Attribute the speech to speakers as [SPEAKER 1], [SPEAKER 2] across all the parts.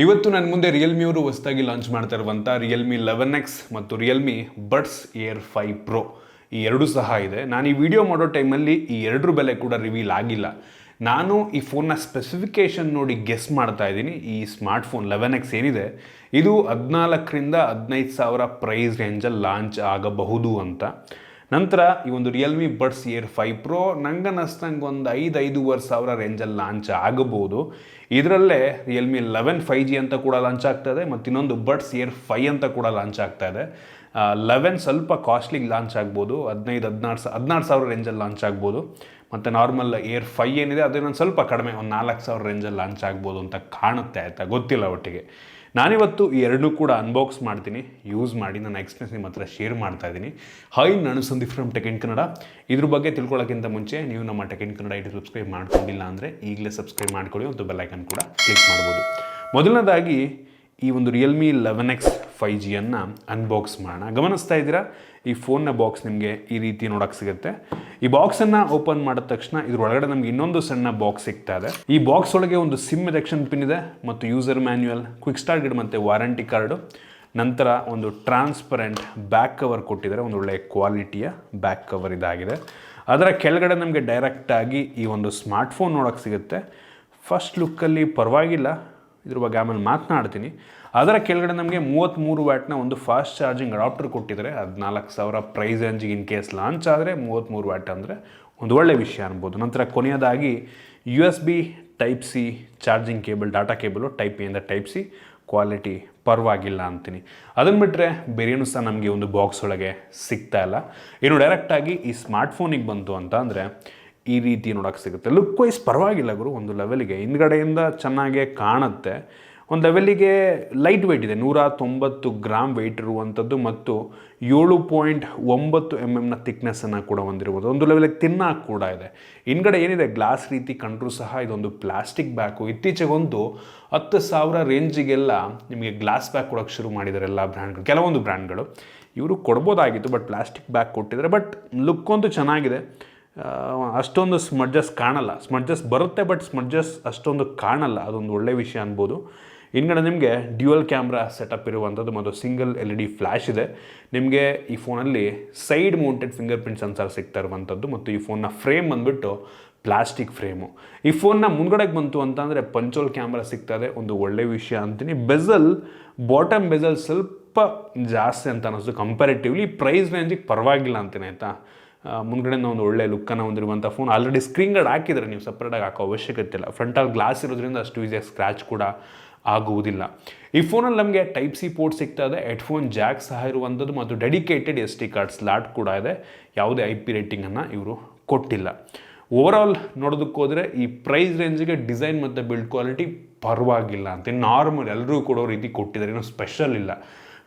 [SPEAKER 1] ಇವತ್ತು ನನ್ನ ಮುಂದೆ ರಿಯಲ್ಮಿ ಅವರು ಹೊಸದಾಗಿ ಲಾಂಚ್ ಮಾಡ್ತಾ ಇರುವಂಥ ರಿಯಲ್ಮಿ 11x ಮತ್ತು ರಿಯಲ್ಮಿ ಬಡ್ಸ್ ಏರ್ 5 ಪ್ರೋ ಈ ಎರಡೂ ಸಹ ಇದೆ. ನಾನು ಈ ವಿಡಿಯೋ ಮಾಡೋ ಟೈಮಲ್ಲಿ ಈ ಎರಡರ ಬೆಲೆ ಕೂಡ ರಿವೀಲ್ ಆಗಿಲ್ಲ. ನಾನು ಈ ಫೋನ್ನ ಸ್ಪೆಸಿಫಿಕೇಷನ್ ನೋಡಿ ಗೆಸ್ ಮಾಡ್ತಾ ಇದ್ದೀನಿ. ಈ ಸ್ಮಾರ್ಟ್ಫೋನ್ 11x ಏನಿದೆ ಇದು 14,000ರಿಂದ 15,000 ಪ್ರೈಸ್ ರೇಂಜಲ್ಲಿ ಲಾಂಚ್ ಆಗಬಹುದು ಅಂತ. ನಂತರ ಈ ಒಂದು ರಿಯಲ್ಮಿ ಬಡ್ಸ್ ಏರ್ 5 ಪ್ರೋ ನಂಗನ್ನಿಸ್ತಂಗೆ ಒಂದು 5,500 ರೇಂಜಲ್ಲಿ ಲಾಂಚ್ ಆಗಬಹುದು. ಇದರಲ್ಲೇ ರಿಯಲ್ಮಿ 11 5G ಅಂತ ಕೂಡ ಲಾಂಚ್ ಆಗ್ತಾಯಿದೆ ಮತ್ತು ಇನ್ನೊಂದು ಬಡ್ಸ್ ಏರ್ 5 ಅಂತ ಕೂಡ ಲಾಂಚ್ ಆಗ್ತಾಯಿದೆ. 11 ಸ್ವಲ್ಪ ಕಾಸ್ಟ್ಲಿಗೆ ಲಾಂಚ್ ಆಗ್ಬೋದು, 15,000-16,000 ರೇಂಜಲ್ಲಿ ಲಾಂಚ್ ಆಗ್ಬೋದು. ಮತ್ತು ನಾರ್ಮಲ್ ಏರ್ 5 ಏನಿದೆ ಅದನ್ನೊಂದು ಸ್ವಲ್ಪ ಕಡಿಮೆ, ಒಂದು 4,000 ರೇಂಜಲ್ಲಿ ಲಾಂಚ್ ಆಗ್ಬೋದು ಅಂತ ಕಾಣುತ್ತೆ. ಆಯಿತಾ, ಗೊತ್ತಿಲ್ಲ ಒಟ್ಟಿಗೆ. ನಾನಿವತ್ತು ಈ ಎರಡೂ ಕೂಡ ಅನ್ಬಾಕ್ಸ್ ಮಾಡ್ತೀನಿ, ಯೂಸ್ ಮಾಡಿ ನನ್ನ ಎಕ್ಸ್ಪೀರಿಯನ್ಸ್ ನಿಮ್ಮ ಹತ್ರ ಶೇರ್ ಮಾಡ್ತಾ ಇದ್ದೀನಿ. ಹಾಯ್, ನಾನು Sandeep from tech in Kannada. ಇದ್ರ ಬಗ್ಗೆ ತಿಳ್ಕೊಳ್ಳೋಕ್ಕಿಂತ ಮುಂಚೆ ನೀವು ನಮ್ಮ tech in Kannada YouTube subscribe ಮಾಡ್ಕೊಂಡಿಲ್ಲ ಅಂದರೆ ಈಗಲೇ ಸಬ್ಸ್ಕ್ರೈಬ್ ಮಾಡ್ಕೊಳ್ಳಿ ಮತ್ತು ಬೆಲ್ ಐಕನ್ ಕೂಡ ಕ್ಲಿಕ್ ಮಾಡ್ಬೋದು. ಮೊದಲನೇದಾಗಿ ಈ ಒಂದು ರಿಯಲ್ಮಿ 11x 5Gಯನ್ನು ಅನ್ಬಾಕ್ಸ್ ಮಾಡೋಣ. ಗಮನಿಸ್ತಾ ಇದ್ದೀರಾ, ಈ ಫೋನ್ನ ಬಾಕ್ಸ್ ನಿಮಗೆ ಈ ರೀತಿ ನೋಡೋಕ್ಕೆ ಸಿಗುತ್ತೆ. ಈ ಬಾಕ್ಸನ್ನು ಓಪನ್ ಮಾಡಿದ ತಕ್ಷಣ ಇದ್ರೊಳಗಡೆ ನಮಗೆ ಇನ್ನೊಂದು ಸಣ್ಣ ಬಾಕ್ಸ್ ಸಿಗ್ತಾ ಇದೆ. ಈ ಬಾಕ್ಸ್ ಒಳಗೆ ಒಂದು ಸಿಮ್ ಎಜೆಕ್ಷನ್ ಪಿನ್ ಇದೆ ಮತ್ತು user manual, quick start guide ಮತ್ತು ವಾರಂಟಿ ಕಾರ್ಡು. ನಂತರ ಒಂದು ಟ್ರಾನ್ಸ್ಪರೆಂಟ್ ಬ್ಯಾಕ್ ಕವರ್ ಕೊಟ್ಟಿದ್ದಾರೆ, ಒಂದು ಒಳ್ಳೆಯ ಕ್ವಾಲಿಟಿಯ ಬ್ಯಾಕ್ ಕವರ್ ಇದಾಗಿದೆ. ಅದರ ಕೆಳಗಡೆ ನಮಗೆ ಡೈರೆಕ್ಟಾಗಿ ಈ ಒಂದು ಸ್ಮಾರ್ಟ್ಫೋನ್ ನೋಡೋಕ್ಕೆ ಸಿಗುತ್ತೆ. ಫಸ್ಟ್ ಲುಕ್ಕಲ್ಲಿ ಪರವಾಗಿಲ್ಲ, ಇದ್ರ ಬಗ್ಗೆ ಆಮೇಲೆ ಮಾತನಾಡ್ತೀನಿ. ಅದರ ಕೆಳಗಡೆ ನಮಗೆ 33 ವ್ಯಾಟ್ನ ಒಂದು ಫಾಸ್ಟ್ ಚಾರ್ಜಿಂಗ್ ಅಡಾಪ್ಟರ್ ಕೊಟ್ಟಿದ್ದಾರೆ. 14,000 ಪ್ರೈಸ್ ರೇಂಜಿಗೆ ಇನ್ ಕೇಸ್ ಲಾಂಚ್ ಆದರೆ 33 ವ್ಯಾಟ್ ಅಂದರೆ ಒಂದು ಒಳ್ಳೆಯ ವಿಷಯ ಅನ್ಬೋದು. ನಂತರ ಕೊನೆಯದಾಗಿ USB type C charging cable, data cable type A ಇಂದ ಟೈಪ್ ಸಿ, ಕ್ವಾಲಿಟಿ ಪರವಾಗಿಲ್ಲ ಅಂತೀನಿ. ಅದನ್ನು ಬಿಟ್ಟರೆ ಬೇರೇನು ಸಹ ನಮಗೆ ಒಂದು ಬಾಕ್ಸ್ ಒಳಗೆ ಸಿಗ್ತಾ ಇಲ್ಲ. ಇನ್ನು ಡೈರೆಕ್ಟಾಗಿ ಈ ಸ್ಮಾರ್ಟ್ಫೋನಿಗೆ ಬಂತು ಅಂತ ಅಂದರೆ ಈ ರೀತಿ ನೋಡೋಕ್ಕೆ ಸಿಗುತ್ತೆ. ಲುಕ್ ವೈಸ್ ಪರವಾಗಿಲ್ಲ ಗುರು, ಒಂದು ಲೆವೆಲಿಗೆ ಹಿಂದ್ಗಡೆಯಿಂದ ಚೆನ್ನಾಗೇ ಕಾಣುತ್ತೆ. ಒಂದು ಲೆವೆಲಿಗೆ ಲೈಟ್ ವೆಯ್ಟ್ ಇದೆ, 190 ಗ್ರಾಮ್ ವೆಯ್ಟ್ ಇರುವಂಥದ್ದು ಮತ್ತು 7.9 mm ಥಿಕ್ನೆಸ್ಸನ್ನು ಕೂಡ ಹೊಂದಿರ್ಬೋದು. ಒಂದು ಲೆವೆಲಿಗೆ ತಿನ್ನಾಗಿ ಕೂಡ ಇದೆ. ಹಿಂದ್ಗಡೆ ಏನಿದೆ ಗ್ಲಾಸ್ ರೀತಿ ಕಂಡ್ರೂ ಸಹ ಇದೊಂದು ಪ್ಲಾಸ್ಟಿಕ್ ಬ್ಯಾಕು. ಇತ್ತೀಚೆಗೊಂದು 10,000 ರೇಂಜಿಗೆಲ್ಲ ನಿಮಗೆ ಗ್ಲಾಸ್ ಬ್ಯಾಕ್ ಕೊಡೋಕ್ಕೆ ಶುರು ಮಾಡಿದ್ದಾರೆ ಎಲ್ಲ ಬ್ರ್ಯಾಂಡ್ಗಳು, ಕೆಲವೊಂದು ಬ್ರ್ಯಾಂಡ್ಗಳು. ಇವರು ಕೊಡ್ಬೋದಾಗಿತ್ತು, ಬಟ್ ಪ್ಲಾಸ್ಟಿಕ್ ಬ್ಯಾಗ್ ಕೊಟ್ಟಿದ್ದಾರೆ. ಬಟ್ ಲುಕ್ ಅಂತೂ ಚೆನ್ನಾಗಿದೆ. ಅಷ್ಟೊಂದು ಸ್ಮಡ್ಜಸ್ ಕಾಣಲ್ಲ. ಸ್ಮಡ್ಜಸ್ ಬರುತ್ತೆ, ಬಟ್ ಸ್ಮಡ್ಜಸ್ ಅಷ್ಟೊಂದು ಕಾಣಲ್ಲ. ಅದೊಂದು ಒಳ್ಳೆಯ ವಿಷಯ ಅನ್ಬೋದು. ಹಿಂದ್ಗಡೆ ನಿಮಗೆ ಡ್ಯುಯಲ್ ಕ್ಯಾಮ್ರಾ ಸೆಟಪ್ ಇರುವಂಥದ್ದು ಮತ್ತು ಸಿಂಗಲ್ LED ಫ್ಲ್ಯಾಶ್ ಇದೆ. ನಿಮಗೆ ಈ ಫೋನಲ್ಲಿ side mounted fingerprint sensor ಸಿಗ್ತಾ ಇರುವಂಥದ್ದು ಮತ್ತು ಈ ಫೋನ್ನ ಫ್ರೇಮ್ ಬಂದುಬಿಟ್ಟು ಪ್ಲಾಸ್ಟಿಕ್ ಫ್ರೇಮು. ಈ ಫೋನ್ನ ಮುಂದ್ಗಡೆಗೆ ಬಂತು ಅಂತಂದರೆ ಪಂಚೋಲ್ ಕ್ಯಾಮ್ರಾ ಸಿಗ್ತಾ ಇದೆ, ಒಂದು ಒಳ್ಳೆಯ ವಿಷಯ ಅಂತೀನಿ. ಬೆಝಲ್, ಬಾಟಮ್ ಬೆಝಲ್ ಸ್ವಲ್ಪ ಜಾಸ್ತಿ ಅಂತ ಅನ್ನಿಸ್ತು ಕಂಪ್ಯಾರಿಟಿವ್ಲಿ. ಪ್ರೈಸ್ ರೇಂಜಿಗೆ ಪರವಾಗಿಲ್ಲ ಅಂತೀನಿ. ಆಯಿತಾ, ಮುಂದ್ಗಡೆ ಒಂದು ಒಳ್ಳೆ ಲುಕ್ಕನ್ನು ಹೊಂದಿರುವಂಥ ಫೋನ್. ಆಲ್ರೆಡಿ ಸ್ಕ್ರೀನ್ ಗಾರ್ಡ್ ಹಾಕಿದರೆ, ನೀವು ಸಪ್ರೇಟಾಗಿ ಹಾಕೋ ಅವಶ್ಯಕತೆ ಇಲ್ಲ. ಫ್ರಂಟಲ್ಲಿ ಗ್ಲಾಸ್ ಇರೋದ್ರಿಂದ ಅಷ್ಟು ಈಸಿಯಾಗಿ ಸ್ಕ್ರ್ಯಾಚ್ ಕೂಡ ಆಗುವುದಿಲ್ಲ. ಈ ಫೋನಲ್ಲಿ ನಮಗೆ ಟೈಪ್ ಸಿ ಪೋರ್ಟ್ ಸಿಗ್ತಾ ಇದೆ, ಹೆಡ್ಫೋನ್ ಜಾಕ್ ಸಹ ಇರುವಂಥದ್ದು ಮತ್ತು ಡೆಡಿಕೇಟೆಡ್ SD ಕಾರ್ಡ್ ಸ್ಲಾಟ್ ಕೂಡ ಇದೆ. ಯಾವುದೇ IP ರೇಟಿಂಗನ್ನು ಇವರು ಕೊಟ್ಟಿಲ್ಲ. ಓವರಾಲ್ ನೋಡೋದಕ್ಕೆ ಹೋದರೆ ಈ ಪ್ರೈಸ್ ರೇಂಜಿಗೆ ಡಿಸೈನ್ ಮತ್ತು ಬಿಲ್ಡ್ ಕ್ವಾಲಿಟಿ ಪರವಾಗಿಲ್ಲ ಅಂತ. ನಾರ್ಮಲ್ ಎಲ್ಲರೂ ಕೊಡೋ ರೀತಿ ಕೊಟ್ಟಿದ್ದಾರೆ, ಏನೋ ಸ್ಪೆಷಲ್ ಇಲ್ಲ.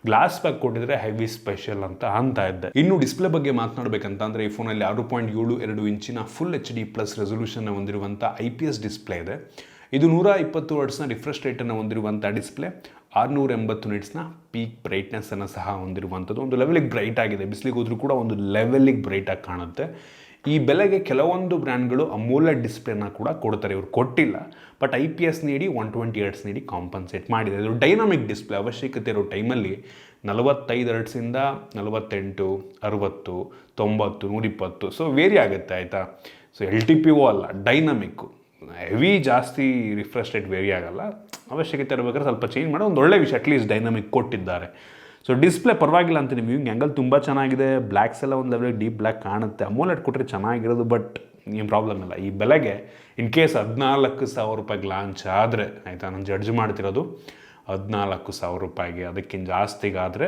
[SPEAKER 1] ಗ್ಲಾಸ್ ಬ್ಯಾಕ್ ಕೊಟ್ಟಿದ್ರೆ ಹೆವಿ ಸ್ಪೆಷಲ್ ಅಂತ ಇದ್ದೆ. ಇನ್ನು ಡಿಸ್ಪ್ಲೇ ಬಗ್ಗೆ ಮಾತನಾಡಬೇಕಂತ ಅಂದರೆ ಈ ಫೋನಲ್ಲಿ 6.72 ಇಂಚಿನ ಫುಲ್ HD+ ರೆಸೊಲ್ಯೂಷನ್ನ ಹೊಂದಿರುವಂಥ IPS ಡಿಸ್ಪ್ಲೇ ಇದೆ. ಇದು 120 ಹರ್ಟ್ಸ್ನ ರಿಫ್ರೆಶ್ ರೇಟನ್ನು ಹೊಂದಿರುವಂಥ ಡಿಸ್ಪ್ಲೇ, 680 ನಿಟ್ಸ್ನ ಪೀಕ್ ಬ್ರೈಟ್ನೆಸ್ಸನ್ನು ಸಹ ಹೊಂದಿರುವಂಥದ್ದು. ಒಂದು ಲೆವೆಲಿಗೆ ಬ್ರೈಟ್ ಆಗಿದೆ, ಬಿಸಿಲಿಗೆ ಹೋದ್ರೂ ಕೂಡ ಒಂದು ಲೆವೆಲಿಗೆ ಬ್ರೈಟಾಗಿ ಕಾಣುತ್ತೆ. ಈ ಬೆಲೆಗೆ ಕೆಲವೊಂದು ಬ್ರ್ಯಾಂಡ್ಗಳು ಅಮೋಲೆಡ್ ಡಿಸ್ಪ್ಲೇನ ಕೂಡ ಕೊಡ್ತಾರೆ, ಇವರು ಕೊಟ್ಟಿಲ್ಲ. ಬಟ್ IPS ನೀಡಿ 120 ಹರ್ಟ್ಸ್ ನೀಡಿ ಕಾಂಪನ್ಸೇಟ್ ಮಾಡಿದೆ. ಇದು ಡೈನಾಮಿಕ್ ಡಿಸ್ಪ್ಲೇ. ಅವಶ್ಯಕತೆ ಇರೋ ಟೈಮಲ್ಲಿ 45 ಹರ್ಟ್ಸಿಂದ 48, 60, 90, 120 ಸೊ ವೇರಿ ಆಗುತ್ತೆ. ಆಯಿತಾ, ಸೊ LTPO ಅಲ್ಲ, ಡೈನಾಮಿಕ್ಕು. ಹೆವಿ ಜಾಸ್ತಿ ರಿಫ್ರೆಶ್ ರೇಟ್ ವೇರಿ ಆಗಲ್ಲ. ಅವಶ್ಯಕತೆ ಇರಬೇಕಾದ್ರೆ ಸ್ವಲ್ಪ ಚೇಂಜ್ ಮಾಡೋ ಒಂದು ಒಳ್ಳೆಯ ವಿಷಯ, ಅಟ್ಲೀಸ್ಟ್ ಡೈನಾಮಿಕ್ ಕೊಟ್ಟಿದ್ದಾರೆ. ಸೊ ಡಿಸ್ಪ್ಲೇ ಪರವಾಗಿಲ್ಲ ಅಂತೀನಿ. ವ್ಯೂಯಿಂಗ್ ಆ್ಯಂಗಲ್ ತುಂಬ ಚೆನ್ನಾಗಿದೆ. ಬ್ಲ್ಯಾಕ್ಸ್ ಎಲ್ಲ ಒಂದು ಲೆವೆಲ್ ಡೀಪ್ ಬ್ಲ್ಯಾಕ್ ಕಾಣುತ್ತೆ. ಅಮೋಲೆಡ್ ಕೊಟ್ಟರೆ ಚೆನ್ನಾಗಿರೋದು, ಬಟ್ ಏನು ಪ್ರಾಬ್ಲಮ್ ಇಲ್ಲ. ಈ ಬೆಲೆಗೆ ಇನ್ ಕೇಸ್ 14,000 ರೂಪಾಯಿಗೆ ಲಾಂಚ್ ಆದರೆ, ಆಯಿತಾ, ನಾನು ಜಡ್ಜ್ ಮಾಡ್ತಿರೋದು 14,000 ರೂಪಾಯಿಗೆ, ಅದಕ್ಕಿಂತ ಜಾಸ್ತಿಗಾದರೆ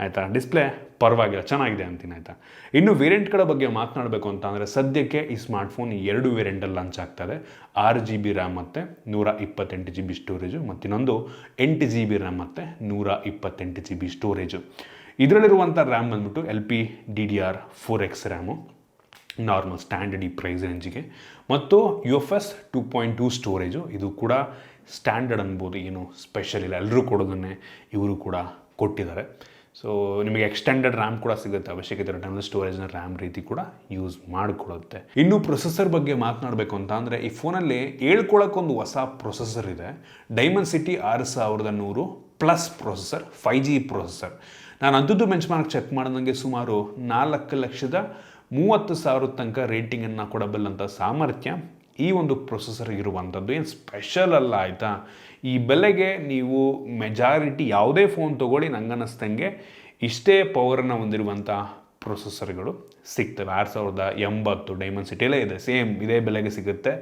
[SPEAKER 1] ಆಯಿತಾ, ಡಿಸ್ಪ್ಲೇ ಪರವಾಗಿಲ್ಲ, ಚೆನ್ನಾಗಿದೆ ಅಂತೀನಿ. ಆಯಿತಾ, ಇನ್ನು ವೇರಿಯಂಟ್ಗಳ ಬಗ್ಗೆ ಮಾತನಾಡಬೇಕು ಅಂತ ಅಂದರೆ ಸದ್ಯಕ್ಕೆ ಈ ಸ್ಮಾರ್ಟ್ಫೋನ್ 2 ವೇರಿಯಂಟಲ್ಲಿ ಲಾಂಚ್ ಆಗ್ತದೆ. 6GB ರ್ಯಾಮ್ ಮತ್ತು 128GB ಸ್ಟೋರೇಜು, ಮತ್ತು ಇನ್ನೊಂದು 8GB ರ್ಯಾಮ್ ಮತ್ತು 128GB ಸ್ಟೋರೇಜು. ಇದರಲ್ಲಿರುವಂಥ ರ್ಯಾಮ್ ಬಂದ್ಬಿಟ್ಟು LPDDR4X ರ್ಯಾಮು, ನಾರ್ಮಲ್ ಸ್ಟ್ಯಾಂಡರ್ಡ್ ಈ ಪ್ರೈಸ್ ರೇಂಜಿಗೆ, ಮತ್ತು UFS 2.2 ಸ್ಟೋರೇಜು. ಇದು ಕೂಡ ಸ್ಟ್ಯಾಂಡರ್ಡ್ ಅನ್ಬೋದು, ಏನು ಸ್ಪೆಷಲ್ ಇಲ್ಲ, ಎಲ್ಲರೂ ಕೊಡೋದನ್ನೇ ಇವರು ಕೂಡ ಕೊಟ್ಟಿದ್ದಾರೆ. ಸೊ ನಿಮಗೆ ಎಕ್ಸ್ಟೆಂಡೆಡ್ ರ್ಯಾಮ್ ಕೂಡ ಸಿಗುತ್ತೆ, ಅವಶ್ಯಕತೆ ಇಂಟರ್ನಲ್ ಸ್ಟೋರೇಜ್ನ ರ್ಯಾಮ್ ರೀತಿ ಕೂಡ ಯೂಸ್ ಮಾಡಿಕೊಡುತ್ತೆ. ಇನ್ನು ಪ್ರೊಸೆಸರ್ ಬಗ್ಗೆ ಮಾತನಾಡಬೇಕು ಅಂತ ಅಂದರೆ ಈ ಫೋನಲ್ಲಿ ಹೇಳ್ಕೊಳ್ಳೋಕ್ಕೊಂದು ಹೊಸ ಪ್ರೊಸೆಸರ್ ಇದೆ. Dimensity 6100 plus processor, 5G processor. ನಾನು ಅಂಥದ್ದು ಬೆಂಚ್ ಮಾರ್ಕ್ ಚೆಕ್ ಮಾಡಿದಂಗೆ ಸುಮಾರು 4,30,000 ತನಕ ರೇಟಿಂಗನ್ನು ಕೊಡಬಲ್ಲಂಥ ಸಾಮರ್ಥ್ಯ ಈ ಒಂದು ಪ್ರೊಸೆಸರ್ ಇರುವಂಥದ್ದು. ಏನು ಸ್ಪೆಷಲ್ ಅಲ್ಲ ಆಯಿತಾ. ಈ ಬೆಲೆಗೆ ನೀವು ಮೆಜಾರಿಟಿ ಯಾವುದೇ ಫೋನ್ ತೊಗೊಳ್ಳಿ ನಂಗನ್ನಿಸ್ದಂಗೆ ಇಷ್ಟೇ ಪವರನ್ನು ಹೊಂದಿರುವಂಥ ಪ್ರೊಸೆಸರ್ಗಳು ಸಿಗ್ತವೆ. 6080 ಡೈಮೆನ್ಸಿಟಿಯಲ್ಲೇ ಇದೆ, ಸೇಮ್ ಇದೇ ಬೆಲೆಗೆ ಸಿಗುತ್ತೆ.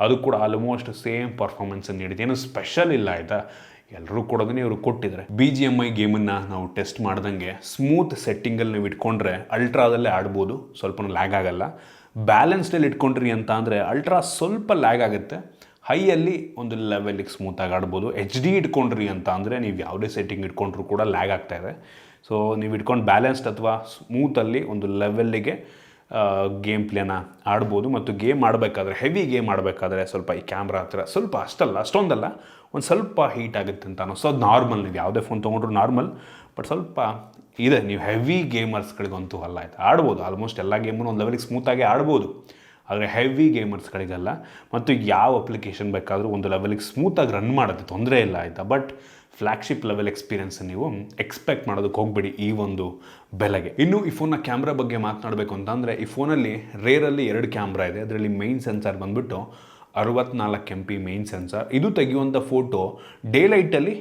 [SPEAKER 1] ಅದು ಕೂಡ ಆಲ್ಮೋಸ್ಟ್ ಸೇಮ್ ಪರ್ಫಾರ್ಮೆನ್ಸನ್ನು ನೀಡುತ್ತೆ, ಏನು ಸ್ಪೆಷಲ್ ಇಲ್ಲ ಆಯಿತಾ. ಎಲ್ಲರೂ ಕೊಡೋದನ್ನೇ ಇವರು ಕೊಟ್ಟಿದ್ದಾರೆ. BGMI ಗೇಮನ್ನು ನಾವು ಟೆಸ್ಟ್ ಮಾಡ್ದಂಗೆ ಸ್ಮೂತ್ ಸೆಟ್ಟಿಂಗಲ್ಲಿ ನೀವು ಇಟ್ಕೊಂಡ್ರೆ ಅಲ್ಟ್ರಾದಲ್ಲೇ ಆಡ್ಬೋದು, ಸ್ವಲ್ಪ ಲ್ಯಾಗ್ ಆಗಲ್ಲ. ಬ್ಯಾಲೆನ್ಸ್ಡಲ್ಲಿ ಇಟ್ಕೊಂಡ್ರಿ ಅಂತ ಅಂದರೆ ಅಲ್ಟ್ರಾ ಸ್ವಲ್ಪ ಲ್ಯಾಗ್ ಆಗುತ್ತೆ, ಹೈಯಲ್ಲಿ ಒಂದು ಲೆವೆಲಿಗೆ ಸ್ಮೂತಾಗಿ ಆಡ್ಬೋದು. HD ಇಟ್ಕೊಂಡ್ರಿ ಅಂತ ಅಂದರೆ ನೀವು ಯಾವುದೇ ಸೆಟ್ಟಿಂಗ್ ಇಟ್ಕೊಂಡ್ರೂ ಕೂಡ ಲ್ಯಾಗ್ ಆಗ್ತಾಯಿದೆ. ಸೊ ನೀವು ಇಟ್ಕೊಂಡು ಬ್ಯಾಲೆನ್ಸ್ಡ್ ಅಥವಾ ಸ್ಮೂತಲ್ಲಿ ಒಂದು ಲೆವೆಲ್ಲಿಗೆ ಗೇಮ್ ಪ್ಲೇನ ಆಡ್ಬೋದು. ಮತ್ತು ಗೇಮ್ ಮಾಡಬೇಕಾದ್ರೆ, ಹೆವಿ ಗೇಮ್ ಮಾಡಬೇಕಾದ್ರೆ ಸ್ವಲ್ಪ ಈ ಕ್ಯಾಮ್ರಾ ಹತ್ರ ಸ್ವಲ್ಪ ಅಷ್ಟೊಂದಲ್ಲ ಒಂದು ಸ್ವಲ್ಪ ಹೀಟ್ ಆಗುತ್ತೆ ಅಂತ ಅನ್ನಿಸೋದು ನಾರ್ಮಲ್. ನೀವು ಯಾವುದೇ ಫೋನ್ ತೊಗೊಂಡ್ರು ನಾರ್ಮಲ್, ಬಟ್ ಸ್ವಲ್ಪ ಇದೆ. ನೀವು ಹೆವಿ ಗೇಮರ್ಸ್ಗಳಿಗಂತೂ ಅಲ್ಲ ಆಯ್ತು, ಆಡ್ಬೋದು. ಆಲ್ಮೋಸ್ಟ್ ಎಲ್ಲ ಗೇಮನ್ನು ಒಂದು ಲೆವೆಲಿಗೆ ಸ್ಮೂತಾಗಿ ಆಡ್ಬೋದು, ಆದರೆ ಹೆವಿ ಗೇಮರ್ಸ್ಗಳಿಗಲ್ಲ. ಮತ್ತು ಯಾವ ಅಪ್ಲಿಕೇಶನ್ ಬೇಕಾದರೂ ಒಂದು ಲೆವೆಲಿಗೆ ಸ್ಮೂತಾಗಿ ರನ್ ಮಾಡುತ್ತೆ, ತೊಂದರೆ ಇಲ್ಲ ಆಯಿತಾ. ಬಟ್ ಫ್ಲ್ಯಾಗ್ಶಿಪ್ ಲೆವೆಲ್ ಎಕ್ಸ್ಪೀರಿಯನ್ಸ್ ನೀವು ಎಕ್ಸ್ಪೆಕ್ಟ್ ಮಾಡೋದಕ್ಕೆ ಹೋಗ್ಬೇಡಿ ಈ ಒಂದು ಬೆಲೆಗೆ. ಇನ್ನು ಈ ಫೋನ್ನ ಕ್ಯಾಮ್ರಾ ಬಗ್ಗೆ ಮಾತನಾಡಬೇಕು ಅಂತಂದರೆ ಈ ಫೋನಲ್ಲಿ ರೇರಲ್ಲಿ 2 ಕ್ಯಾಮ್ರಾ ಇದೆ. ಅದರಲ್ಲಿ ಮೈನ್ ಸೆನ್ಸಾರ್ ಬಂದುಬಿಟ್ಟು 64 MP ಮೈನ್ ಸೆನ್ಸಾರ್. ಇದು ತೆಗೆಯುವಂಥ ಫೋಟೋ ಡೇ ಲೈಟಲ್ಲಿ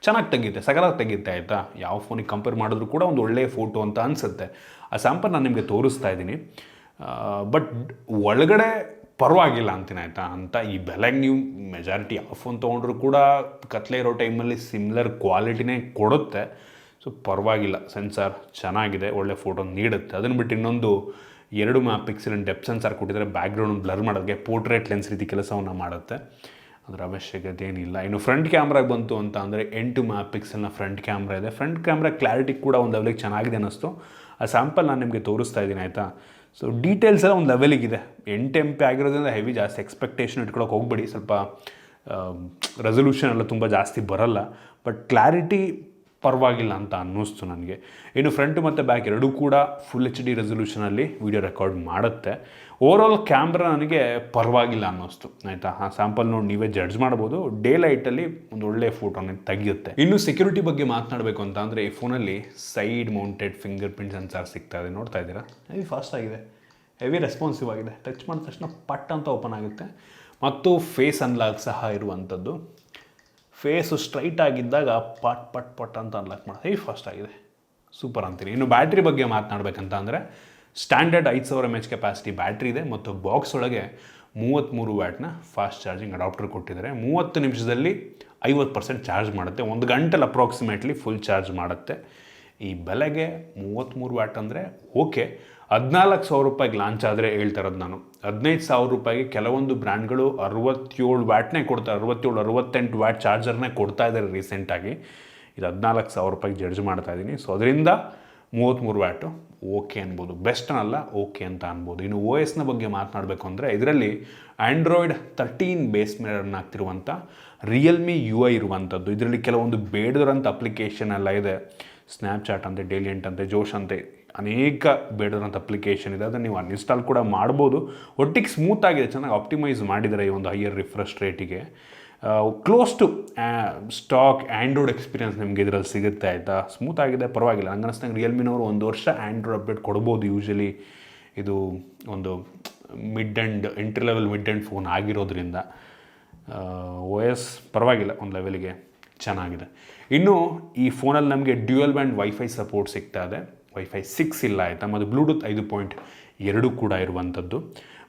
[SPEAKER 1] ಚೆನ್ನಾಗಿ ತೆಗೆಯುತ್ತೆ, ಸಗಲಾಗಿ ತೆಗೆಯುತ್ತೆ ಆಯಿತಾ. ಯಾವ ಫೋನಿಗೆ ಕಂಪೇರ್ ಮಾಡಿದ್ರು ಕೂಡ ಒಂದು ಒಳ್ಳೆಯ ಫೋಟೋ ಅಂತ ಅನಿಸುತ್ತೆ. ಆ ಸ್ಯಾಂಪಲ್ ನಾನು ನಿಮಗೆ ತೋರಿಸ್ತಾ ಇದ್ದೀನಿ. ಬಟ್ ಒಳಗಡೆ ಪರವಾಗಿಲ್ಲ ಅಂತೀನಿ ಆಯಿತಾ. ಅಂತ ಈ ಬೆಲೆಗೆ ನೀವು ಮೆಜಾರಿಟಿ ಯಾವ ಫೋನ್ ತೊಗೊಂಡ್ರು ಕೂಡ ಕತ್ಲೆ ಇರೋ ಟೈಮಲ್ಲಿ ಸಿಮಿಲರ್ ಕ್ವಾಲಿಟಿನೇ ಕೊಡುತ್ತೆ. ಸೊ ಪರವಾಗಿಲ್ಲ, ಸೆನ್ಸಾರ್ ಚೆನ್ನಾಗಿದೆ, ಒಳ್ಳೆ ಫೋಟೋ ನೀಡುತ್ತೆ. ಅದನ್ನು ಬಿಟ್ಟು ಇನ್ನೊಂದು 2 MP ಡೆಪ್ತ್ ಸೆನ್ಸಾರ್ ಕೊಟ್ಟಿದ್ದಾರೆ, ಬ್ಯಾಕ್ಗ್ರೌಂಡ್ ಬ್ಲರ್ ಮಾಡೋಕ್ಕೆ ಪೋರ್ಟ್ರೇಟ್ ಲೆನ್ಸ್ ರೀತಿ ಕೆಲಸವನ್ನು ಮಾಡುತ್ತೆ. ಅದರ ಅವಶ್ಯಕತೆ ಏನಿಲ್ಲ. ಇನ್ನು ಫ್ರಂಟ್ ಕ್ಯಾಮ್ರಾಗೆ ಬಂತು ಅಂತ ಅಂದರೆ 8 MP ಫ್ರಂಟ್ ಕ್ಯಾಮ್ರಾ ಇದೆ. ಫ್ರಂಟ್ ಕ್ಯಾಮ್ರಾ ಕ್ಲಾರಿಟಿ ಕೂಡ ಒಂದು ಲೆವೆಲಿಗೆ ಚೆನ್ನಾಗಿದೆ ಅನ್ನಿಸ್ತು. ಆ ಸ್ಯಾಂಪಲ್ ನಾನು ನಿಮಗೆ ತೋರಿಸ್ತಾ ಇದ್ದೀನಿ ಆಯಿತಾ. ಸೊ ಡೀಟೇಲ್ಸ್ ಎಲ್ಲ ಒಂದು ಲೆವೆಲಿಗಿದೆ. 8 MP ಆಗಿರೋದ್ರಿಂದ ಹೆವಿ ಜಾಸ್ತಿ ಎಕ್ಸ್ಪೆಕ್ಟೇಷನ್ ಇಟ್ಕೊಳ್ಳೋಕೆ ಹೋಗ್ಬೇಡಿ. ಸ್ವಲ್ಪ ರೆಸೊಲ್ಯೂಷನ್ ಎಲ್ಲ ತುಂಬ ಜಾಸ್ತಿ ಬರಲ್ಲ, ಬಟ್ ಕ್ಲಾರಿಟಿ ಪರವಾಗಿಲ್ಲ ಅಂತ ಅನ್ನಿಸ್ತು ನನಗೆ. ಇನ್ನು ಫ್ರಂಟ್ ಮತ್ತು ಬ್ಯಾಕ್ ಎರಡೂ ಕೂಡ ಫುಲ್ HD ರೆಸೊಲ್ಯೂಷನಲ್ಲಿ ವೀಡಿಯೋ ರೆಕಾರ್ಡ್ ಮಾಡುತ್ತೆ. ಓವರಾಲ್ ಕ್ಯಾಮ್ರಾ ನನಗೆ ಪರವಾಗಿಲ್ಲ ಅನ್ನಿಸ್ತು ಆಯಿತಾ. ಆ ಸ್ಯಾಂಪಲ್ ನೋಡಿ ನೀವೇ ಜಡ್ಜ್ ಮಾಡ್ಬೋದು. ಡೇ ಲೈಟಲ್ಲಿ ಒಂದು ಒಳ್ಳೆಯ ಫೋಟೋನ ತೆಗೆಯುತ್ತೆ. ಇನ್ನು ಸೆಕ್ಯೂರಿಟಿ ಬಗ್ಗೆ ಮಾತನಾಡಬೇಕು ಅಂತ ಅಂದರೆ ಈ ಫೋನಲ್ಲಿ side mounted fingerprint sensor ಸಿಗ್ತಾ ಇದೆ, ನೋಡ್ತಾ ಇದ್ದೀರಾ. ಹೆವಿ ಫಾಸ್ಟ್ ಆಗಿದೆ, ಹೆವಿ ರೆಸ್ಪಾನ್ಸಿವ್ ಆಗಿದೆ. ಟಚ್ ಮಾಡಿದ ತಕ್ಷಣ ಪಟ್ ಅಂತ ಓಪನ್ ಆಗುತ್ತೆ. ಮತ್ತು ಫೇಸ್ ಅನ್ಲಾಕ್ ಸಹ ಇರುವಂಥದ್ದು. ಫೇಸು ಸ್ಟ್ರೈಟ್ ಆಗಿದ್ದಾಗ ಪಟ್ ಪಟ್ ಪಟ್ ಅಂತ ಅನ್ಲಾಕ್ ಮಾಡೋದು ಹೆವಿ ಫಾಸ್ಟ್ ಆಗಿದೆ, ಸೂಪರ್ ಅಂತೀನಿ. ಇನ್ನು ಬ್ಯಾಟ್ರಿ ಬಗ್ಗೆ ಮಾತನಾಡಬೇಕಂತ ಅಂದರೆ ಸ್ಟ್ಯಾಂಡರ್ಡ್ 5000 mAh ಕೆಪಾಸಿಟಿ ಬ್ಯಾಟ್ರಿ ಇದೆ. ಮತ್ತು ಬಾಕ್ಸ್ ಒಳಗೆ 33 ವ್ಯಾಟ್ನ ಫಾಸ್ಟ್ ಚಾರ್ಜಿಂಗ್ ಅಡಾಪ್ಟರ್ ಕೊಟ್ಟಿದ್ದಾರೆ. 30 ನಿಮಿಷದಲ್ಲಿ 50% ಚಾರ್ಜ್ ಮಾಡುತ್ತೆ. 1 ಗಂಟೆಲಿ ಅಪ್ರಾಕ್ಸಿಮೇಟ್ಲಿ ಫುಲ್ ಚಾರ್ಜ್ ಮಾಡುತ್ತೆ. ಈ ಬೆಲೆಗೆ 33 ವ್ಯಾಟ್ ಅಂದರೆ ಓಕೆ. 14,000 ರೂಪಾಯಿಗೆ ಲಾಂಚ್ ಆದರೆ ಹೇಳ್ತಾ ಇರೋದು ನಾನು. 15,000 ರೂಪಾಯಿಗೆ ಕೆಲವೊಂದು ಬ್ರ್ಯಾಂಡ್ಗಳು 67 ವ್ಯಾಟ್ನೇ ಕೊಡ್ತಾರೆ, 67-68 ವ್ಯಾಟ್ ಚಾರ್ಜರ್ನೇ ಕೊಡ್ತಾ ಇದ್ದಾರೆ ರೀಸೆಂಟಾಗಿ. ಇದು 14,000 ರೂಪಾಯಿಗೆ ಜಡ್ಜ್ ಮಾಡ್ತಾ ಇದ್ದೀನಿ. ಸೊ ಅದರಿಂದ 33 ವ್ಯಾಟು ಓಕೆ ಅನ್ಬೋದು, ಬೆಸ್ಟ್ ಅನ್ನಲ್ಲ ಓಕೆ ಅಂತ ಅನ್ಬೋದು. ಇನ್ನು OSನ ಬಗ್ಗೆ ಮಾತನಾಡಬೇಕು ಅಂದರೆ ಇದರಲ್ಲಿ ಆ್ಯಂಡ್ರಾಯ್ಡ್ 13 ಬೇಸ್ ಮೇಲೆ ರನ್ ಆಗ್ತಿರುವಂಥ ರಿಯಲ್ಮಿ UI ಇರುವಂಥದ್ದು. ಇದರಲ್ಲಿ ಕೆಲವೊಂದು ಬೇಡದಂಥ ಅಪ್ಲಿಕೇಶನ್ ಎಲ್ಲ ಇದೆ. ಸ್ನ್ಯಾಪ್ಚಾಟ್ ಅಂತೆ, ಡೇಲಿಯಂಟ್ ಅಂತೆ, ಜೋಶ್ ಅಂತೆ, ಅನೇಕ ಬೇಡದಂಥ ಅಪ್ಲಿಕೇಶನ್ ಇದೆ. ಅದನ್ನು ನೀವು ಅನ್ಇನ್ಸ್ಟಾಲ್ ಕೂಡ ಮಾಡ್ಬೋದು. ಒಟ್ಟಿಗೆ ಸ್ಮೂತಾಗಿದೆ, ಚೆನ್ನಾಗಿ ಆಪ್ಟಿಮೈಸ್ ಮಾಡಿದ್ದಾರೆ ಈ ಒಂದು ಹೈಯರ್ ರಿಫ್ರೆಶ್ ರೇಟಿಗೆ. Close to stock Android experience ನಿಮಗೆ ಇದರಲ್ಲಿ ಸಿಗುತ್ತೆ ಆಯಿತಾ. ಸ್ಮೂತಾಗಿದೆ, ಪರವಾಗಿಲ್ಲ. ನಂಗೆ ಅನ್ನಿಸ್ದಂಗೆ ರಿಯಲ್ಮಿನವರು 1 ವರ್ಷ ಆ್ಯಂಡ್ರಾಯ್ಡ್ ಅಪ್ಡೇಟ್ ಕೊಡ್ಬೋದು ಯೂಶಲಿ. ಇದು ಒಂದು entry level mid end phone ಆಗಿರೋದ್ರಿಂದ OS ಪರವಾಗಿಲ್ಲ, ಒಂದು ಲೆವೆಲಿಗೆ ಚೆನ್ನಾಗಿದೆ. ಇನ್ನು ಈ ಫೋನಲ್ಲಿ ನಮಗೆ ಡ್ಯೂಯಲ್ ಬ್ಯಾಂಡ್ ವೈಫೈ ಸಪೋರ್ಟ್ ಸಿಗ್ತಾ ಇದೆ. ವೈಫೈ 6 ಇಲ್ಲ ಆಯಿತಾ. ಮತ್ತು ಬ್ಲೂಟೂತ್ 5.2 ಕೂಡ ಇರುವಂಥದ್ದು.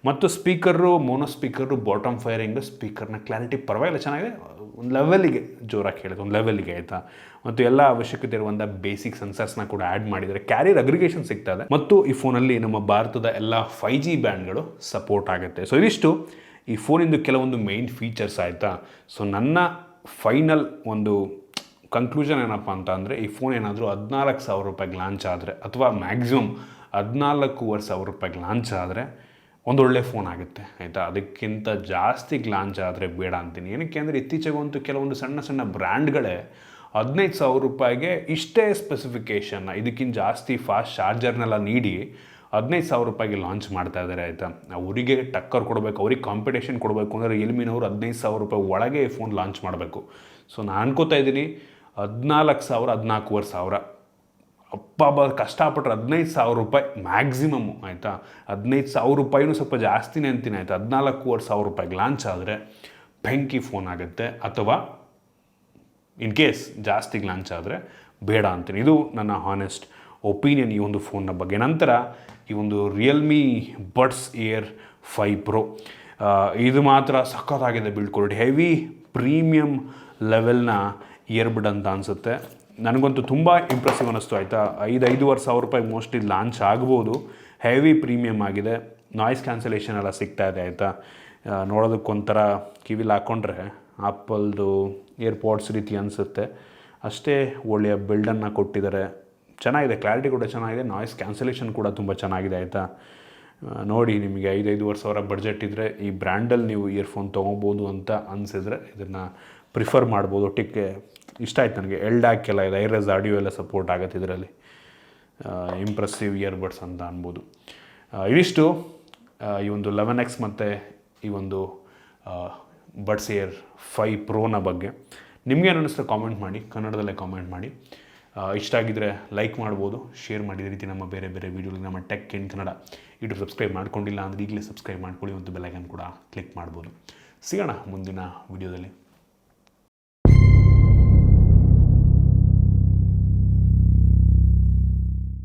[SPEAKER 1] ಮತ್ತು speaker, mono speaker, bottom firing ಸ್ಪೀಕರ್ನ ಕ್ಲಾರಿಟಿ ಪರವಾಗಿಲ್ಲ, ಚೆನ್ನಾಗಿದೆ. ಒಂದು ಲೆವೆಲಿಗೆ ಜೋರಾಗಿ ಹೇಳಿದೆ, ಒಂದು ಲೆವೆಲಿಗೆ ಆಯಿತಾ. ಮತ್ತು ಎಲ್ಲ ಅವಶ್ಯಕತೆ ಇರುವಂಥ ಬೇಸಿಕ್ ಸೆನ್ಸರ್ಸ್ನ ಕೂಡ ಆ್ಯಡ್ ಮಾಡಿದರೆ ಕ್ಯಾರಿಯರ್ ಅಗ್ರಿಗೇಷನ್ ಸಿಗ್ತಾ ಇದೆ. ಮತ್ತು ಈ ಫೋನಲ್ಲಿ ನಮ್ಮ ಭಾರತದ ಎಲ್ಲ 5G ಬ್ಯಾಂಡ್ಗಳು ಸಪೋರ್ಟ್ ಆಗುತ್ತೆ. ಸೊ ಇದಿಷ್ಟು ಈ ಫೋನಿಂದು ಕೆಲವೊಂದು ಮೇನ್ ಫೀಚರ್ಸ್ ಆಯಿತಾ. ಸೊ ನನ್ನ ಫೈನಲ್ ಒಂದು ಕನ್ಕ್ಲೂಷನ್ ಏನಪ್ಪ ಅಂತ ಅಂದರೆ ಈ ಫೋನ್ ಏನಾದರೂ 14,000 ರೂಪಾಯಿಗೆ ಲಾಂಚ್ ಆದರೆ ಅಥವಾ ಮ್ಯಾಕ್ಸಿಮಮ್ 14,500 ರೂಪಾಯಿಗೆ ಲಾಂಚ್ ಆದರೆ ಒಂದೊಳ್ಳೆ ಫೋನ್ ಆಗುತ್ತೆ ಆಯಿತಾ. ಅದಕ್ಕಿಂತ ಜಾಸ್ತಿ ಲಾಂಚ್ ಆದರೆ ಬೇಡ ಅಂತೀನಿ. ಏನಕ್ಕೆ ಅಂದರೆ ಇತ್ತೀಚೆಗಂತೂ ಕೆಲವೊಂದು ಸಣ್ಣ ಸಣ್ಣ ಬ್ರ್ಯಾಂಡ್ಗಳೇ ₹15,000 ಇಷ್ಟೇ ಸ್ಪೆಸಿಫಿಕೇಷನ್ನ, ಇದಕ್ಕಿಂತ ಜಾಸ್ತಿ ಫಾಸ್ಟ್ ಚಾರ್ಜರ್ನೆಲ್ಲ ನೀಡಿ ₹15,000 ಲಾಂಚ್ ಮಾಡ್ತಾ ಇದ್ದಾರೆ ಆಯಿತಾ. ಅವರಿಗೆ ಟಕ್ಕರ್ ಕೊಡಬೇಕು, ಅವ್ರಿಗೆ ಕಾಂಪಿಟೇಷನ್ ಕೊಡಬೇಕು ಅಂದರೆ ರಿಯಲ್ಮಿನವರು ₹15,000 ಒಳಗೆ ಈ ಫೋನ್ ಲಾಂಚ್ ಮಾಡಬೇಕು. ಸೊ ನಾನು ಅನ್ಕೋತಾ ಇದ್ದೀನಿ 14,000 14,500 ಅಪ್ಪ ಕಷ್ಟಪಟ್ಟರೆ ₹15,000 ಮ್ಯಾಕ್ಸಿಮಮ್ಮು ಆಯಿತಾ. ₹15,000 ಸ್ವಲ್ಪ ಜಾಸ್ತಿನೇ ಅಂತೀನಿ ಆಯಿತಾ. ₹14,500 ಲಾಂಚ್ ಆದರೆ ಬೆಂಕಿ ಫೋನ್ ಆಗುತ್ತೆ, ಅಥವಾ ಇನ್ ಕೇಸ್ ಜಾಸ್ತಿಗೆ ಲಾಂಚ್ ಆದರೆ ಬೇಡ ಅಂತೀನಿ. ಇದು ನನ್ನ ಹಾನೆಸ್ಟ್ ಒಪಿನಿಯನ್ ಈ ಒಂದು ಫೋನ್ನ ಬಗ್ಗೆ. ನಂತರ ಈ ಒಂದು ರಿಯಲ್ಮಿ ಬಡ್ಸ್ ಏರ್ 5 Pro, ಇದು ಮಾತ್ರ ಸಖತ್ತಾಗಿದೆ ಬಿಲ್ಡ್ ಕ್ವಾಲಿಟಿ. ಹೆವಿ ಪ್ರೀಮಿಯಮ್ ಲೆವೆಲ್ನ ಇಯರ್ಬಡ್ ಅಂತ ಅನಿಸುತ್ತೆ. ನನಗಂತೂ ತುಂಬ ಇಂಪ್ರೆಸಿವ್ ಅನ್ನಿಸ್ತು ಆಯಿತಾ. ₹5,500 ಮೋಸ್ಟ್ಲಿ ಲಾಂಚ್ ಆಗ್ಬೋದು. ಹೆವಿ ಪ್ರೀಮಿಯಮ್ ಆಗಿದೆ, ನಾಯ್ಸ್ ಕ್ಯಾನ್ಸಲೇಷನ್ ಎಲ್ಲ ಸಿಗ್ತಾ ಇದೆ ಆಯಿತಾ. ನೋಡೋದಕ್ಕೊಂಥರ ಕಿವಿಲಿ ಹಾಕ್ಕೊಂಡ್ರೆ ಆ್ಯಪಲ್ದು ಏರ್ಪಾಡ್ಸ್ ರೀತಿ ಅನಿಸುತ್ತೆ. ಅಷ್ಟೇ ಒಳ್ಳೆಯ ಬಿಲ್ಡನ್ನು ಕೊಟ್ಟಿದ್ದಾರೆ, ಚೆನ್ನಾಗಿದೆ, ಕ್ಲಾರಿಟಿ ಕೂಡ ಚೆನ್ನಾಗಿದೆ, ನಾಯ್ಸ್ ಕ್ಯಾನ್ಸಲೇಷನ್ ಕೂಡ ತುಂಬ ಚೆನ್ನಾಗಿದೆ ಆಯಿತಾ. ನೋಡಿ, ನಿಮಗೆ ₹5,500 ಬಡ್ಜೆಟ್ ಇದ್ದರೆ ಈ ಬ್ರ್ಯಾಂಡಲ್ಲಿ ನೀವು ಇಯರ್ಫೋನ್ ತೊಗೋಬೋದು ಅಂತ ಅನಿಸಿದ್ರೆ ಇದನ್ನು ಪ್ರಿಫರ್ ಮಾಡ್ಬೋದು. ಒಟ್ಟಿಗೆ ಇಷ್ಟ ಆಯ್ತು ನನಗೆ. ಎಲ್ಡ್ಯಾಕ್ ಎಲ್ಲ ಇದೆ, ಐರಸ್ ಆಡಿಯೋ ಎಲ್ಲ ಸಪೋರ್ಟ್ ಆಗುತ್ತೆ ಇದರಲ್ಲಿ. ಇಂಪ್ರೆಸಿವ್ ಇಯರ್ಬಡ್ಸ್ ಅಂತ ಅನ್ಬೋದು. ಇದಿಷ್ಟು ಈ ಒಂದು 11X ಮತ್ತು ಈ ಒಂದು ಬಡ್ಸ್ ಏರ್ 5 Proನ ಬಗ್ಗೆ. ನಿಮಗೇನು ಅನ್ನಿಸ್ತಾ ಕಾಮೆಂಟ್ ಮಾಡಿ, ಕನ್ನಡದಲ್ಲೇ ಕಾಮೆಂಟ್ ಮಾಡಿ. ಇಷ್ಟ ಆಗಿದ್ದರೆ ಲೈಕ್ ಮಾಡ್ಬೋದು, ಶೇರ್ ಮಾಡಿ. ಈ ರೀತಿ ನಮ್ಮ ಬೇರೆ ಬೇರೆ ವೀಡಿಯೋಗಳಿಗೆ ನಮ್ಮ tech in Kannada YouTube subscribe ಮಾಡ್ಕೊಂಡಿಲ್ಲ ಅಂದರೆ ಈಗಲೇ ಸಬ್ಸ್ಕ್ರೈಬ್ ಮಾಡ್ಕೊಳ್ಳಿ ಮತ್ತು ಬೆಲ್ ಐಕಾನ್ ಕೂಡ ಕ್ಲಿಕ್ ಮಾಡ್ಬೋದು. ಸಿಗೋಣ ಮುಂದಿನ ವೀಡಿಯೋದಲ್ಲಿ.